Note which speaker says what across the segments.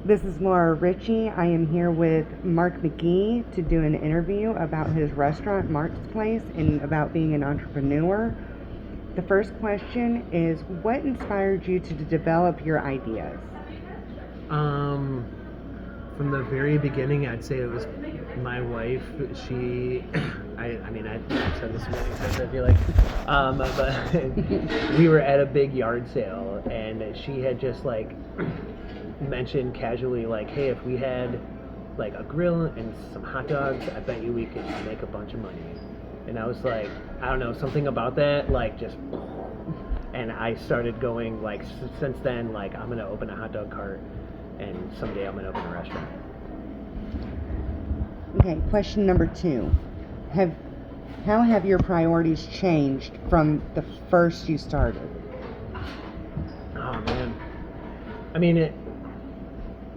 Speaker 1: This is Laura Ritchie. I am here with Mark McGee to do an interview about his restaurant, Mark's Place, and about being an entrepreneur. The first question is, what inspired you to develop your ideas?
Speaker 2: From the very beginning, I'd say it was my wife. She, I've said this many times, I feel like, but we were at a big yard sale, and she had just like mentioned casually, like, hey, if we had like a grill and some hot dogs, I bet you we could make a bunch of money. And I was like, I don't know, something about that, like, just, and I started going, like, since then, like, I'm gonna open a hot dog cart, and someday I'm gonna open a restaurant.
Speaker 1: Okay, question number 2. How have your priorities changed from the first you started?
Speaker 2: Oh man,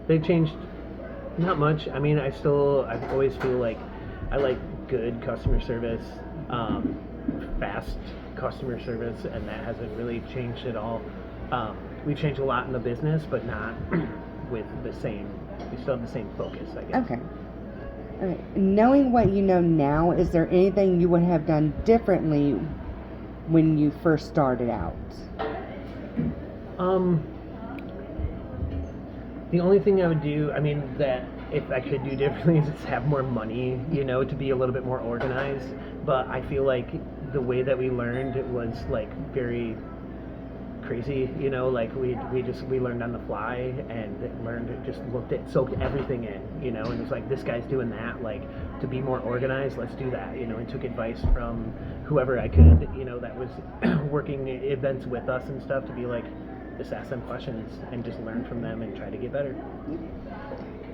Speaker 2: they've changed not much. I always feel like I like good customer service, fast customer service, and that hasn't really changed at all. We've changed a lot in the business, but not with the same. We still have the same focus, I guess.
Speaker 1: Okay. Okay. Knowing what you know now, is there anything you would have done differently when you first started out?
Speaker 2: The only thing I would do, that if I could do differently is just have more money, to be a little bit more organized. But I feel like the way that we learned was like very crazy, like we learned on the fly and soaked everything in, and it's like, this guy's doing that, like, to be more organized, let's do that, and took advice from whoever I could, that was working events with us and stuff, to be like, just ask them questions and just learn from them and try to get better.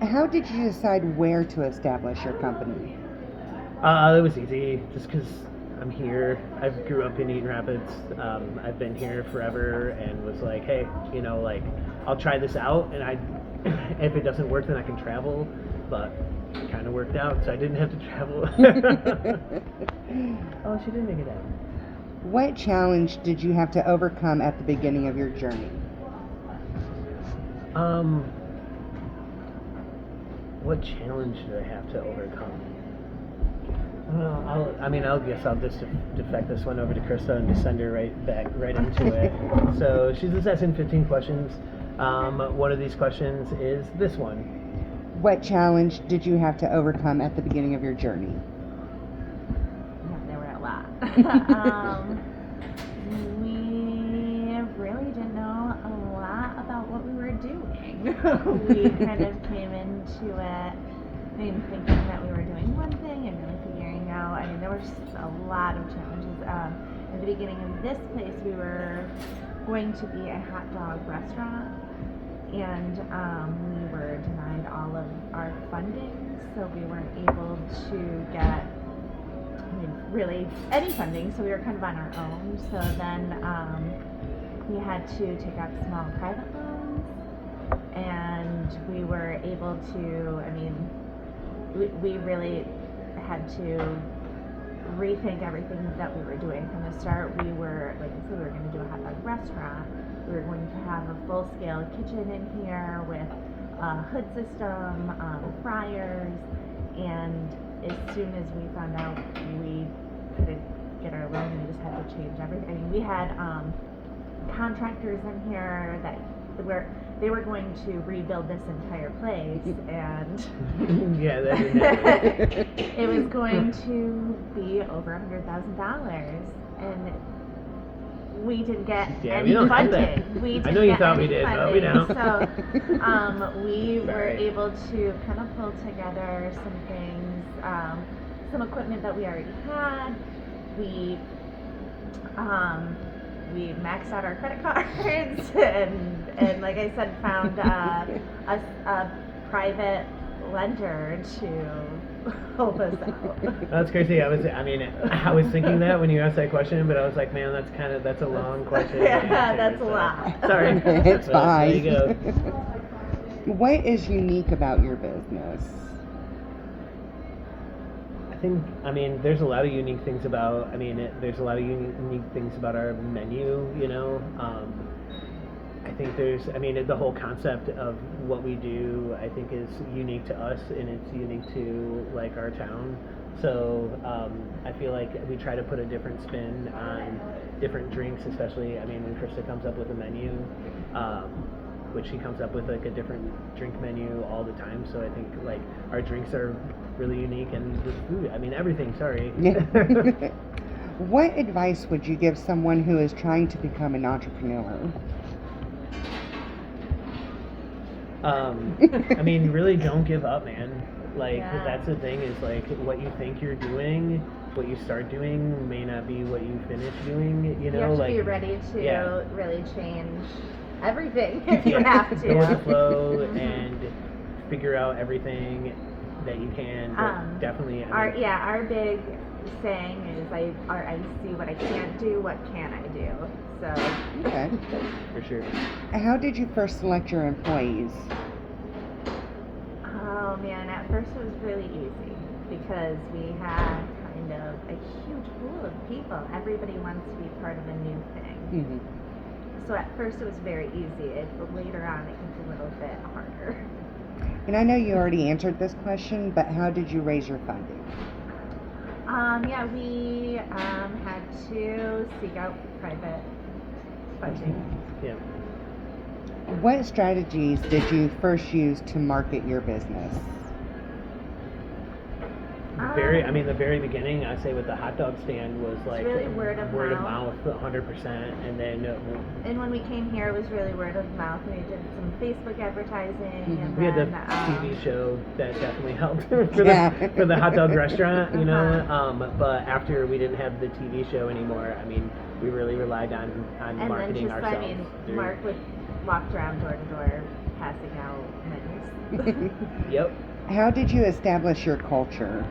Speaker 1: How did you decide where to establish your company?
Speaker 2: It was easy, just because I'm here. I grew up in Eaton Rapids. I've been here forever, and was like, hey, like, I'll try this out, and if it doesn't work, then I can travel. But it kind of worked out, so I didn't have to travel. Oh, she did make it out.
Speaker 1: What challenge did you have to overcome at the beginning of your journey?
Speaker 2: What challenge did I have to overcome? Well, I'll just defect this one over to Krista and just send her right into it. So she's assessing 15 questions. One of these questions is this one.
Speaker 1: What challenge did you have to overcome at the beginning of your journey?
Speaker 3: Yeah, there were a lot. We really didn't know a lot about what we were doing. We kind of came into it, thinking that we were doing one thing and really figuring out. There were just a lot of challenges. In the beginning of this place, we were going to be a hot dog restaurant, and we were denied all of our funding, so we weren't able to get really any funding, so we were kind of on our own. So then we had to take out small private loans, and we were able to, we really had to rethink everything that we were doing from the start. We were, like I said, we were going to do a hot dog restaurant. We were going to have a full-scale kitchen in here with a hood system, fryers, and as soon as we found out we couldn't get our loan, we just had to change everything. We had contractors in here that they were going to rebuild this entire place, and
Speaker 2: yeah, that didn't happen.
Speaker 3: It was going to be over $100,000, and we didn't get any funding. We didn't
Speaker 2: I know you
Speaker 3: get
Speaker 2: thought
Speaker 3: any
Speaker 2: we did,
Speaker 3: funding.
Speaker 2: but we don't.
Speaker 3: So we were
Speaker 2: Sorry.
Speaker 3: able to kind of pull together some things, some equipment that we already had. We maxed out our credit cards, and like I said, found a private lender to help us out.
Speaker 2: That's crazy. I was thinking that when you asked that question, but I was like, man, that's a long question.
Speaker 3: Yeah, that's a lot.
Speaker 2: Sorry.
Speaker 1: It's fine.
Speaker 2: There you go.
Speaker 1: What is unique about your business?
Speaker 2: There's a lot of unique things about, there's a lot of unique things about our menu, I think I mean, the whole concept of what we do, I think, is unique to us, and it's unique to like our town. So I feel like we try to put a different spin on different drinks, especially. I mean, when Krista comes up with a menu, which she comes up with like a different drink menu all the time. So I think like our drinks are really unique, and the food. I mean, everything. Sorry.
Speaker 1: What advice would you give someone who is trying to become an entrepreneur?
Speaker 2: I mean, really don't give up, man. Like,
Speaker 3: Yeah.
Speaker 2: that's the thing, is like what you think you're doing, what you start doing may not be what you finish doing, you know?
Speaker 3: You have to
Speaker 2: like,
Speaker 3: be ready to
Speaker 2: yeah.
Speaker 3: really change everything if you
Speaker 2: Yeah,
Speaker 3: have to.
Speaker 2: go with the flow and figure out everything that you can, but definitely, I mean,
Speaker 3: Our big saying is I see what I can't do, what can I do? So
Speaker 1: Okay.
Speaker 2: for sure.
Speaker 1: How did you first select your employees?
Speaker 3: oh man, at first it was really easy because we had kind of a huge pool of people. Everybody wants to be part of a new thing.
Speaker 1: Mm-hmm.
Speaker 3: So at first it was very easy. Later on it gets a little bit harder.
Speaker 1: And I know you already answered this question, but how did you raise your funding?
Speaker 3: We had to seek out private funding.
Speaker 2: Yeah.
Speaker 1: What strategies did you first use to market your business?
Speaker 2: The very beginning, I say with the hot dog stand was like
Speaker 3: really word of
Speaker 2: mouth, 100%, and then
Speaker 3: And when we came here, it was really word of mouth. We did some Facebook advertising, and
Speaker 2: we had the
Speaker 3: then
Speaker 2: TV show that definitely helped for
Speaker 1: Yeah.
Speaker 2: for the hot dog restaurant, you know.
Speaker 3: Uh-huh.
Speaker 2: But after we didn't have the TV show anymore, I mean, we really relied on
Speaker 3: and
Speaker 2: marketing
Speaker 3: then
Speaker 2: ourselves. through-
Speaker 3: Mark would walk around door to door, passing out menus.
Speaker 2: Yep.
Speaker 1: How did you establish your culture?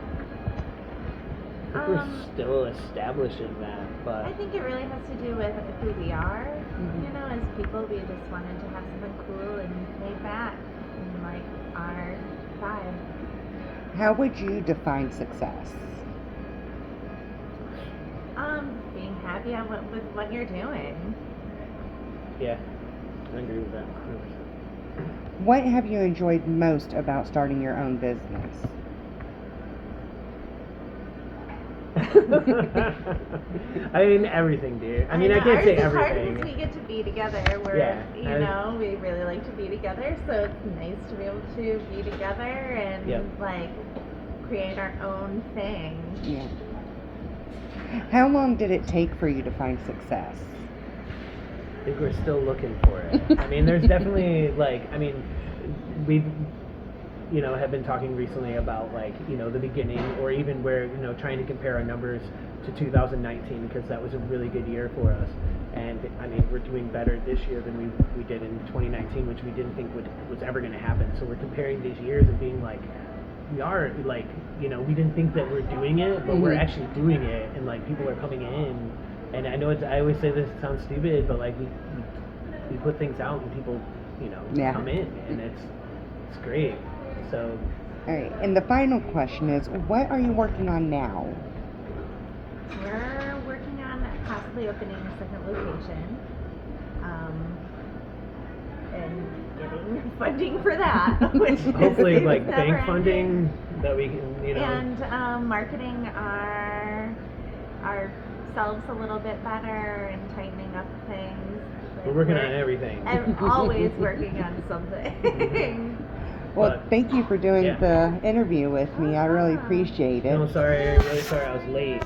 Speaker 2: I think we're still establishing that, but
Speaker 3: I think it really has to do with who we are.
Speaker 1: Mhm.
Speaker 3: You know, as people, we just wanted to have something cool and laid back, and like our vibe.
Speaker 1: How would you define success?
Speaker 3: Being happy with what you're doing.
Speaker 2: yeah, I agree with that.
Speaker 1: What have you enjoyed most about starting your own business?
Speaker 2: 100%. I mean, everything, dude. I mean, I
Speaker 3: know,
Speaker 2: can't
Speaker 3: ours
Speaker 2: say
Speaker 3: is hard
Speaker 2: everything.
Speaker 3: because we get to be together. We really like to be together, so it's nice to be able to be together and
Speaker 2: Yep.
Speaker 3: like create our own thing.
Speaker 1: Yeah. How long did it take for you to find success?
Speaker 2: I think we're still looking for it. I mean, there's definitely we've have been talking recently about the beginning, or even where trying to compare our numbers to 2019, because that was a really good year for us. And I mean, we're doing better this year than we did in 2019, which we didn't think was ever going to happen. So we're comparing these years and being like, we are we didn't think that we're doing it, but we're actually doing it, and like people are coming in. And I know I always say this, it sounds stupid, but like we put things out and people
Speaker 1: Yeah.
Speaker 2: come in, and it's great. So
Speaker 1: All right. And the final question is, what are you working on now?
Speaker 3: We're working on possibly opening a second location, and getting funding for that, which
Speaker 2: hopefully
Speaker 3: is
Speaker 2: like bank
Speaker 3: never-ending.
Speaker 2: funding that we can
Speaker 3: And marketing ourselves a little bit better and tightening up things.
Speaker 2: we're working on everything.
Speaker 3: I'm always working on something.
Speaker 1: Well,
Speaker 2: But-
Speaker 1: thank you for doing
Speaker 2: yeah.
Speaker 1: the interview with me. I really appreciate it.
Speaker 2: No, sorry, really sorry I was late.